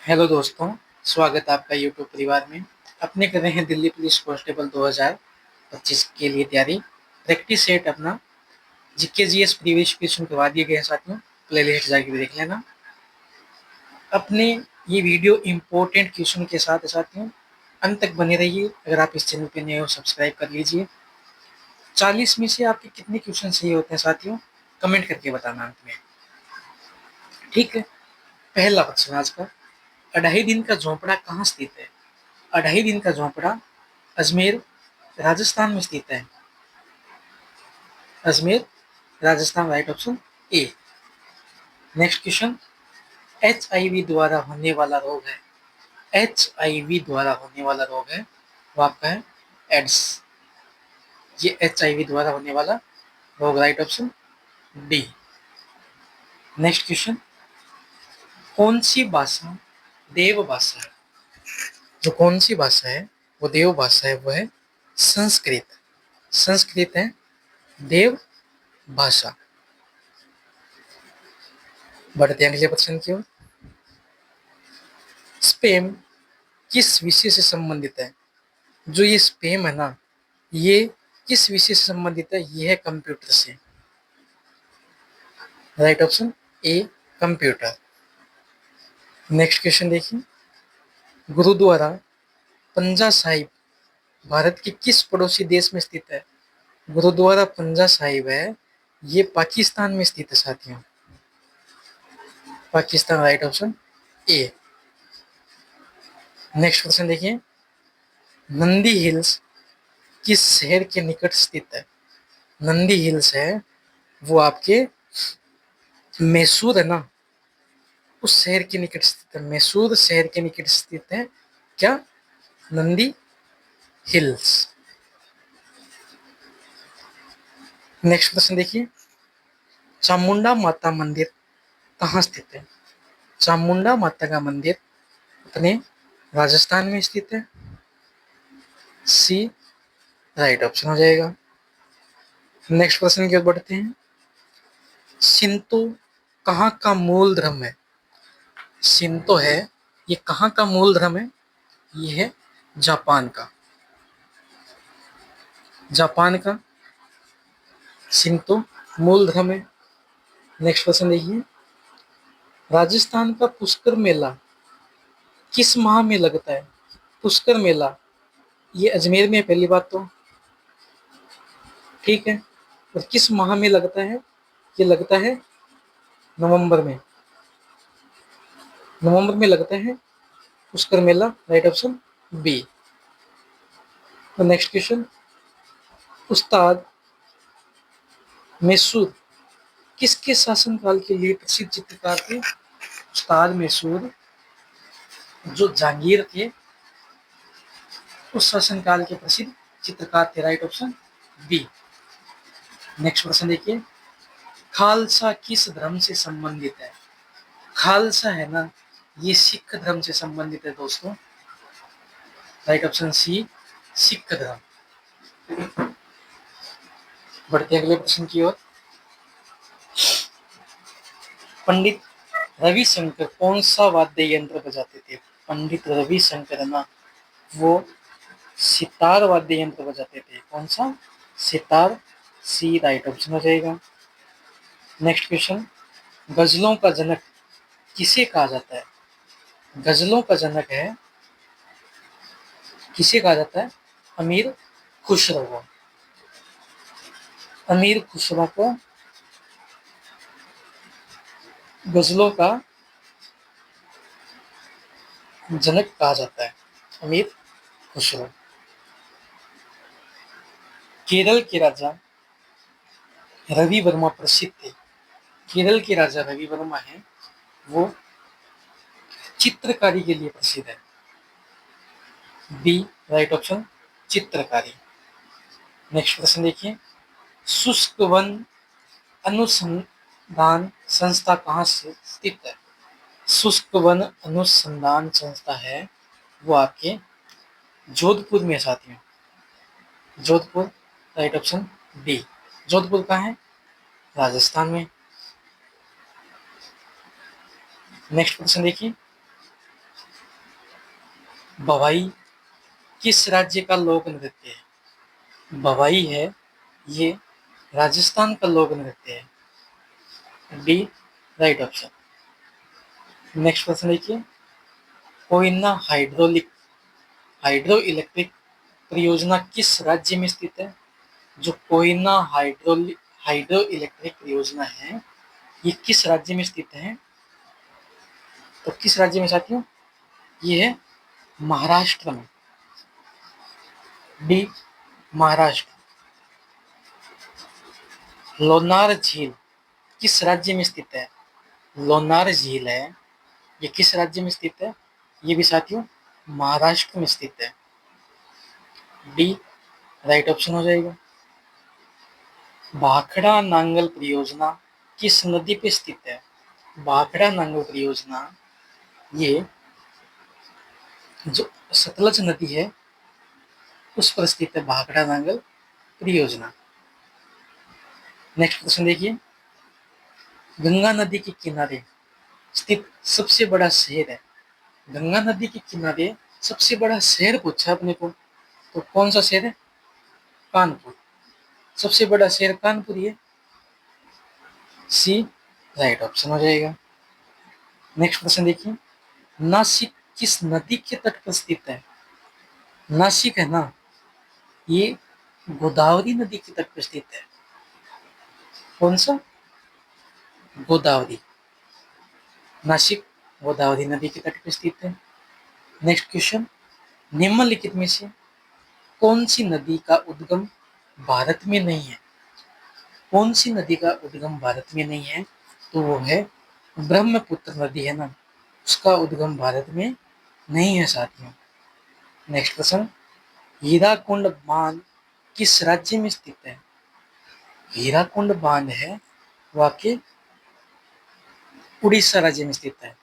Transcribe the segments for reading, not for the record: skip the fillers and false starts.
Hello दोस्तों, स्वागत है आपका यूट्यूब परिवार में। अपने कर रहे हैं दिल्ली पुलिस कांस्टेबल 2025 के लिए तैयारी। प्रैक्टिस सेट अपना जीके जीएस प्रीवियस क्वेश्चन करवा दिए गए हैं साथियों, प्ले लिस्ट जाके भी देख लेना। अपने ये वीडियो इम्पोर्टेंट क्वेश्चन के साथ साथियों अंत तक बने रहिए। अगर आप इस चैनल पे नए हो सब्सक्राइब कर लीजिए। 40 में से आपके कितने क्वेश्चन सही होते हैं साथियों, कमेंट करके बताना अंत में। ठीक है, पहला क्वेश्चन आज का। अढ़ाई दिन का झोंपड़ा कहाँ स्थित है? अढ़ाई दिन का झोंपड़ा अजमेर राजस्थान में स्थित है। Ajmer Rajasthan, right option A. Next question. HIV द्वारा होने वाला रोग है। HIV द्वारा होने वाला रोग है वो आपका है एड्स। ये HIV द्वारा होने वाला रोग, right option D. Next question. कौन सी भाषा देव भाषा है? जो कौन सी भाषा है वो देव भाषा है, वो है संस्कृत। संस्कृत है देव भाषा। बढ़ते हैं अगले प्रश्न की ओर। स्पेम किस विषय से संबंधित है? जो ये स्पेम है ना, ये किस विषय से संबंधित है? ये है कंप्यूटर से, right option a computer. Next question देखिए। गुरुद्वारा पंजा साहिब भारत के किस पड़ोसी देश में स्थित है? गुरुद्वारा पंजा साहिब है, ये पाकिस्तान में स्थित है साथियों। Pakistan, right option A. Next question देखिए। नंदी हिल्स किस शहर के निकट स्थित है? नंदी हिल्स है वो आपके मैसूर है ना, उस शहर के निकट स्थित है। मैसूर शहर के निकट स्थित है क्या? नंदी हिल्स। नेक्स्ट क्वेश्चन देखिए। चामुंडा माता मंदिर कहाँ स्थित है? चामुंडा माता का मंदिर अपने राजस्थान में स्थित है। सी राइट ऑप्शन हो जाएगा। नेक्स्ट क्वेश्चन की ओर बढ़ते हैं। शिंतो कहाँ का मूल धर्म है? शिंतो है ये कहाँ का मूल धर्म है? ये है जापान का। जापान का शिंतो मूल धर्म है। नेक्स्ट क्वेश्चन देखिए। राजस्थान का पुष्कर मेला किस माह में लगता है? पुष्कर मेला ये अजमेर में है पहली बात तो, ठीक है। और किस माह में लगता है? ये लगता है नवंबर में। नवंबर में लगता है पुष्कर मेला, राइट ऑप्शन बी। तो नेक्स्ट क्वेश्चन। उस्ताद मैसूर किसके शासनकाल के लिए प्रसिद्ध चित्रकार थे? उस्ताद मैसूर जो जहांगीर थे उस शासनकाल के प्रसिद्ध चित्रकार थे, right option B. Next question देखिए। खालसा किस धर्म से संबंधित है? खालसा है ना, ये सिख धर्म से संबंधित है दोस्तों, राइट ऑप्शन सी सिख धर्म। बढ़ते अगले प्रश्न की ओर। पंडित रविशंकर कौन सा वाद्य यंत्र बजाते थे? पंडित रविशंकर ना वो सितार वाद्य यंत्र बजाते थे। कौन सा? सितार, सी राइट ऑप्शन हो जाएगा। Next question. गजलों का जनक किसे कहा जाता है? गजलों का जनक है, किसे कहा जाता है? अमीर खुसरो को। अमीर खुसरो को गजलों का जनक कहा जाता है, अमीर खुसरो। केरल के राजा रवि वर्मा प्रसिद्ध थे। केरल के राजा रवि वर्मा है वो चित्रकारी के लिए प्रसिद्ध है। बी राइट ऑप्शन चित्रकारी। नेक्स्ट प्रश्न देखिए। शुष्क वन अनुसंधान संस्था कहाँ से स्थित है? शुष्क वन अनुसंधान संस्था है वो आपके जोधपुर में साथियों। Jodhpur, right option D. Jodhpur कहाँ है? राजस्थान में। नेक्स्ट क्वेश्चन देखिए। बवाई किस राज्य का लोक नृत्य है? बवाई है ये राजस्थान का लोक नृत्य है। D right option. Next question देखिए, कोयना हाइड्रो इलेक्ट्रिक परियोजना किस राज्य में स्थित है? जो कोयना हाइड्रो इलेक्ट्रिक परियोजना है, ये किस राज्य में स्थित है? तो किस राज्य में साथियों? ये है महाराष्ट्र में। डी महाराष्ट्र। लोनार झील किस राज्य में स्थित है? लोनार झील है, ये किस राज्य में स्थित है? ये भी साथियों महाराष्ट्र में स्थित है। डी राइट ऑप्शन हो जाएगा। भाखड़ा नांगल परियोजना किस नदी पे स्थित है? भाखड़ा नांगल परियोजना ये जो सतलज नदी है उस पर स्थित है भाखड़ा नांगल परियोजना। नेक्स्ट क्वेश्चन देखिए, गंगा नदी के किनारे स्थित सबसे बड़ा शहर है। गंगा नदी के किनारे सबसे बड़ा शहर पूछा अपने को, तो कौन सा शहर है? कानपुर। सबसे बड़ा शहर कानपुर है। सी राइट ऑप्शन हो जाएगा। नेक्स्ट क्वेश्चन देखिए, नासिक किस नदी के तट पर स्थित है? नासिक है ना, ये गोदावरी नदी के तट पर स्थित है। कौन सा? गोदावरी। नासिक गोदावरी नदी के तट पर स्थित है। नेक्स्ट क्वेश्चन, निम्नलिखित में से कौन सी नदी का उद्गम भारत में नहीं है? कौन सी नदी का उद्गम भारत में नहीं है? तो वो है ब्रह्मपुत्र नदी है ना, उसका उद्गम भारत में नहीं है साथियों। नेक्स्ट क्वेश्चन, हीराकुंड बांध किस राज्य में स्थित है? हीराकुंड बांध है वाकई उड़ीसा राज्य में स्थित है।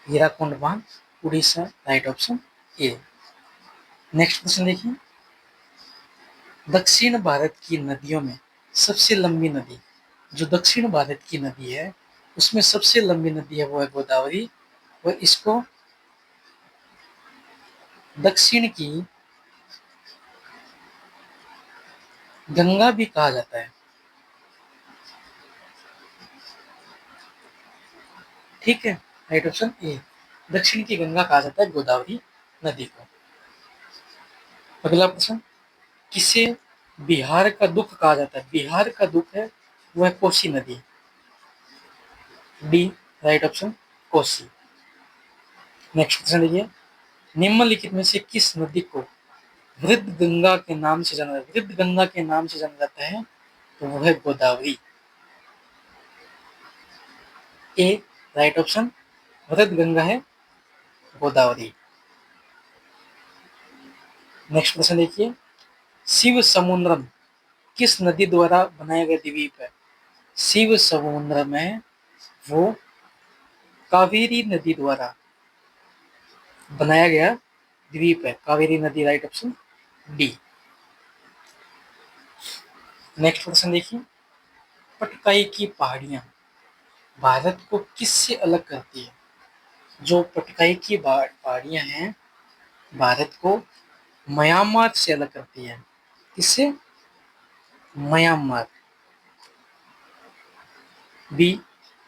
हीराकुंड बांध Orissa, right option A. Next question देखिए, दक्षिण भारत की नदियों में सबसे लंबी नदी, जो दक्षिण भारत की नदी है उसमें सबसे लंबी नदी है वो है गोदावरी, और इसको दक्षिण की गंगा भी कहा जाता है। ठीक है, राइट ऑप्शन ए, दक्षिण की गंगा कहा जाता है गोदावरी नदी को। अगला प्रश्न, किसे बिहार का दुख कहा जाता है? बिहार का दुख है वह कोसी नदी। D right option Kosi. Next question देखिए, निम्नलिखित में से किस नदी को वृद्ध गंगा के नाम से जाना जाता है? वृद्ध गंगा के नाम से जाना जाता है, तो वह है गोदावरी। ए राइट ऑप्शन, वृद्ध गंगा है गोदावरी। नेक्स्ट क्वेश्चन देखिए, शिव समुद्रम किस नदी द्वारा बनाया गया द्वीप है? शिव समुद्रम है वो कावेरी नदी द्वारा बनाया गया द्वीप है, कावेरी नदी, right option D. Next question देखिए, पटकाई की पहाड़ियां भारत को किससे अलग करती है? जो पटकाई की पहाड़ियां हैं भारत को म्यांमार से अलग करती है। किससे? म्यांमार। बी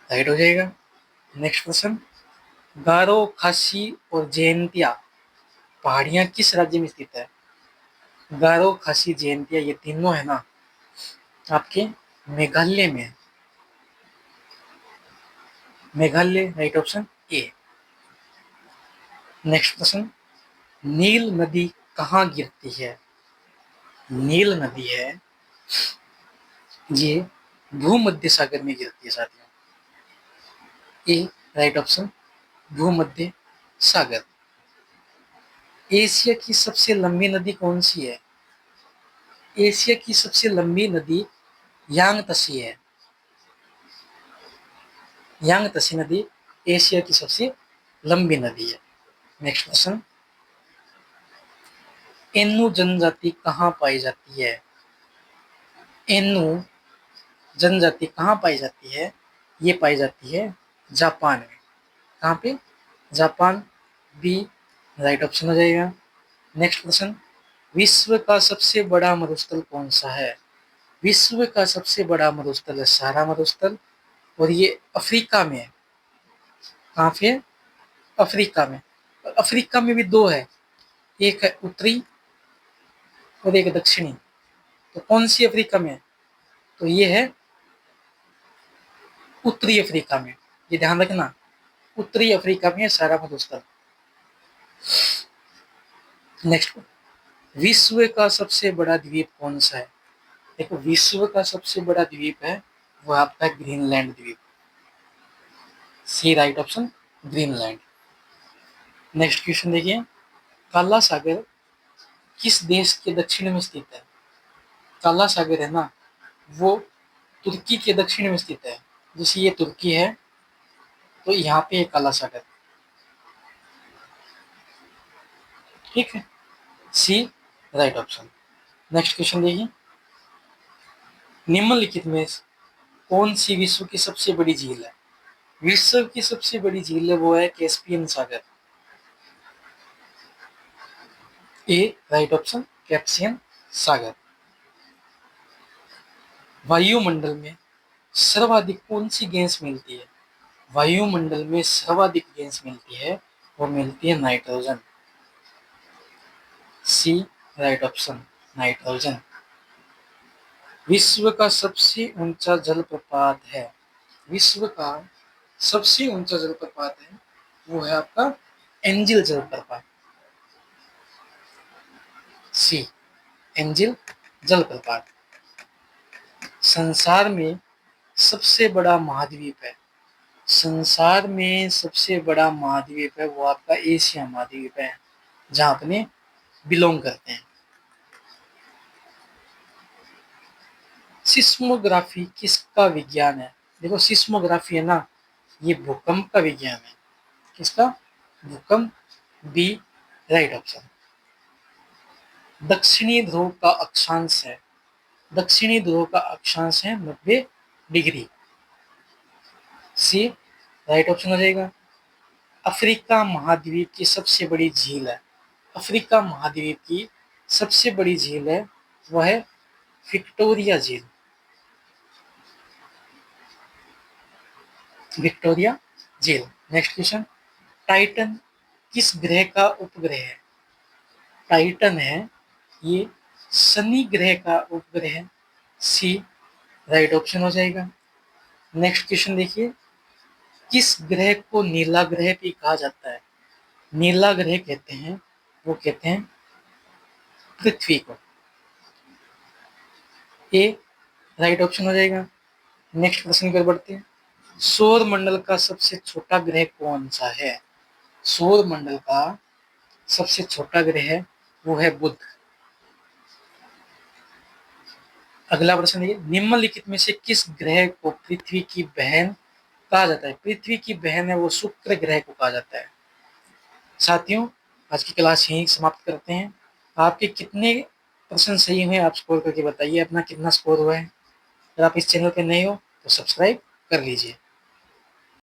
राइट हो जाएगा। नेक्स्ट क्वेश्चन, गारो, खासी और जयंतिया पहाड़ियां किस राज्य में स्थित है? गारो, खासी, जयंतिया ये तीनों है ना आपके मेघालय में। Meghalaya, right option A. Next question, नील नदी कहाँ गिरती है? नील नदी है ये भूमध्य सागर में गिरती है साथियों। ए राइट ऑप्शन, भूमध्य सागर। एशिया की सबसे लंबी नदी कौन सी है? एशिया की सबसे लंबी नदी यांगत्से है। यांगत्से नदी एशिया की सबसे लंबी नदी है। नेक्स्ट क्वेश्चन, एन्नु जनजाति कहाँ पाई जाती है? एन्नु जनजाति कहाँ पाई जाती है? ये पाई जाती है जापान में। कहाँ पे? जापान। बी राइट ऑप्शन हो जाएगा। नेक्स्ट क्वेश्चन, विश्व का सबसे बड़ा मरुस्थल कौन सा है? विश्व का सबसे बड़ा मरुस्थल है सहारा मरुस्थल, और ये अफ्रीका में है। कहाँ पे है? अफ्रीका में। और अफ्रीका में भी दो है, एक है उत्तरी और एक दक्षिणी। तो कौन सी अफ्रीका में है? तो ये है उत्तरी अफ्रीका में, ये ध्यान रखना, उत्तरी अफ्रीका में है सहारा मरुस्थल। नेक्स्ट, विश्व का सबसे बड़ा द्वीप कौन सा है? देखो, विश्व का सबसे बड़ा द्वीप है वो आपका ग्रीनलैंड द्वीप। C right option, Greenland. Next question देखिए, काला सागर किस देश के दक्षिण में स्थित है? काला सागर है ना, वो तुर्की के दक्षिण में स्थित है। जैसे ये तुर्की है, तो यहाँ पे काला सागर, ठीक है, सी राइट ऑप्शन। नेक्स्ट क्वेश्चन देखिए, निम्नलिखित में कौन सी विश्व की सबसे बड़ी झील है? विश्व की सबसे बड़ी झील है वो है कैस्पियन सागर। ए राइट ऑप्शन, कैप्सियन सागर। वायुमंडल में सर्वाधिक कौन सी गैस मिलती है? वायुमंडल में सर्वाधिक गैस मिलती है वो मिलती है नाइट्रोजन। सी राइट ऑप्शन, नाइट्रोजन। विश्व का सबसे ऊंचा जलप्रपात है, विश्व का सबसे ऊंचा जलप्रपात है वो है आपका एंजिल जलप्रपात। सी एंजिल जलप्रपात। संसार में सबसे बड़ा महाद्वीप है, संसार में सबसे बड़ा महाद्वीप है वो आपका एशिया महाद्वीप है, जहां अपने बिलोंग करते हैं। सिस्मोग्राफी किसका विज्ञान है? देखो, सिस्मोग्राफी है ना, ये भूकंप का विज्ञान है। किसका? भूकंप। B right option. दक्षिणी ध्रुव का अक्षांश है, दक्षिणी ध्रुव का अक्षांश है 90 डिग्री। सी राइट ऑप्शन हो जाएगा। अफ्रीका महाद्वीप की सबसे बड़ी झील है, अफ्रीका महाद्वीप की सबसे बड़ी झील है वह है विक्टोरिया झील, विक्टोरिया झील। नेक्स्ट क्वेश्चन, टाइटन किस ग्रह का उपग्रह है? टाइटन है ये शनि ग्रह का उपग्रह है। सी राइट ऑप्शन हो जाएगा। नेक्स्ट क्वेश्चन देखिए, किस ग्रह को नीला ग्रह भी कहा जाता है? नीला ग्रह कहते हैं, वो कहते हैं पृथ्वी को। ए राइट ऑप्शन हो जाएगा। नेक्स्ट प्रश्न पर बढ़ते हैं, सौर मंडल का सबसे छोटा ग्रह कौन सा है? सौर मंडल का सबसे छोटा ग्रह है वो है बुध। अगला प्रश्न देखिए, निम्नलिखित में से किस ग्रह को पृथ्वी की बहन कहा जाता है? पृथ्वी की बहन है वो शुक्र ग्रह को कहा जाता है। साथियों, आज की क्लास यहीं समाप्त करते हैं। आपके कितने प्रश्न सही हुए आप स्कोर करके बताइए, अपना कितना स्कोर हुआ है। अगर आप इस चैनल पे नए हो तो सब्सक्राइब कर लीजिए।